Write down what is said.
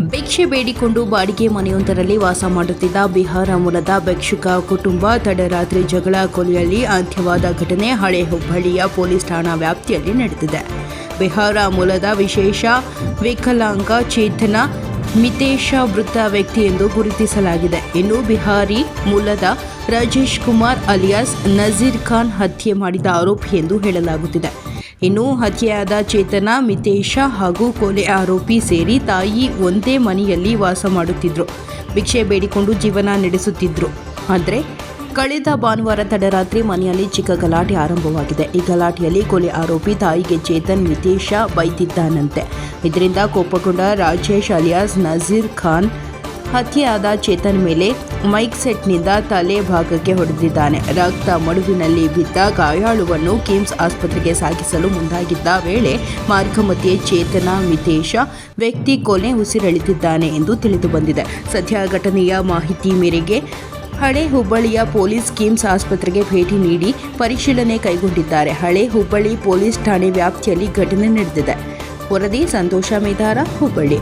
ಭಿಕ್ಷೆ ಬೇಡಿಕೊಂಡು ಬಾಡಿಗೆ ಮನೆಯೊಂದರಲ್ಲಿ ವಾಸ ಮಾಡುತ್ತಿದ್ದ ಬಿಹಾರ ಮೂಲದ ಭಿಕ್ಷುಕ ಕುಟುಂಬ ತಡರಾತ್ರಿ ಜಗಳ ಕೊಲೆಯಲ್ಲಿ ಅಂತ್ಯವಾದ ಘಟನೆ ಹಳೆ ಹುಬ್ಬಳ್ಳಿಯ ಪೊಲೀಸ್ ಠಾಣಾ ವ್ಯಾಪ್ತಿಯಲ್ಲಿ ನಡೆದಿದೆ. ಬಿಹಾರ ಮೂಲದ ವಿಶೇಷ ವಿಕಲಾಂಗ ಚೇತನ ಮಿತೇಶ ಮೃತ ವ್ಯಕ್ತಿ ಎಂದು ಗುರುತಿಸಲಾಗಿದೆ. ಇನ್ನು ಬಿಹಾರಿ ಮೂಲದ ರಾಜೇಶ್ ಕುಮಾರ್ ಅಲಿಯಾಸ್ ನಜೀರ್ ಖಾನ್ ಹತ್ಯೆ ಮಾಡಿದ ಆರೋಪಿ ಎಂದು ಹೇಳಲಾಗುತ್ತಿದೆ. ಇನ್ನು ಹತ್ಯೆಯಾದ ಚೇತನ, ಮಿತೇಶ ಹಾಗೂ ಕೊಲೆ ಆರೋಪಿ ಸೇರಿ ತಾಯಿ ಒಂದೇ ಮನೆಯಲ್ಲಿ ವಾಸ ಮಾಡುತ್ತಿದ್ದರು. ಭಿಕ್ಷೆ ಬೇಡಿಕೊಂಡು ಜೀವನ ನಡೆಸುತ್ತಿದ್ದರು. ಆದರೆ ಕಳೆದ ಭಾನುವಾರ ತಡರಾತ್ರಿ ಮನೆಯಲ್ಲಿ ಚಿಕ್ಕ ಗಲಾಟೆ ಆರಂಭವಾಗಿದೆ. ಈ ಗಲಾಟೆಯಲ್ಲಿ ಕೊಲೆ ಆರೋಪಿ ತಾಯಿಗೆ ಚೇತನ್ ಮಿತೇಶ ಬೈದಿದ್ದಾನಂತೆ. ಇದರಿಂದ ಕೋಪಗೊಂಡ ರಾಜೇಶ್ ಅಲಿಯಾಸ್ ನಜೀರ್ ಖಾನ್ ಹತ್ಯೆಯಾದ ಚೇತನ್ ಮೇಲೆ ಮೈಕ್ ಸೆಟ್ನಿಂದ ತಲೆ ಭಾಗಕ್ಕೆ ಹೊಡೆದಿದ್ದಾನೆ. ರಕ್ತ ಮಡುವಿನಲ್ಲಿ ಬಿದ್ದ ಗಾಯಾಳುವನ್ನು ಕಿಮ್ಸ್ ಆಸ್ಪತ್ರೆಗೆ ಸಾಗಿಸಲು ಮುಂದಾಗಿದ್ದ ವೇಳೆ ಮಾರ್ಗಮಧ್ಯೆ ಚೇತನ ಮಿತೇಶ ವ್ಯಕ್ತಿ ಕೊನೆ ಉಸಿರೆಳೆದಿದ್ದಾನೆ ಎಂದು ತಿಳಿದು ಬಂದಿದೆ. ಸದ್ಯ ಘಟನೆಯ ಮಾಹಿತಿ ಮೇರೆಗೆ ಹಳೆ ಹುಬ್ಬಳ್ಳಿಯ ಪೊಲೀಸ್ ಕಿಮ್ಸ್ ಆಸ್ಪತ್ರೆಗೆ ಭೇಟಿ ನೀಡಿ ಪರಿಶೀಲನೆ ಕೈಗೊಂಡಿದ್ದಾರೆ. ಹಳೆ ಹುಬ್ಬಳ್ಳಿ ಪೊಲೀಸ್ ಠಾಣೆ ವ್ಯಾಪ್ತಿಯಲ್ಲಿ ಘಟನೆ ನಡೆದಿದೆ. ವರದಿ ಸಂತೋಷ ಮೇದಾರ, ಹುಬ್ಬಳ್ಳಿ.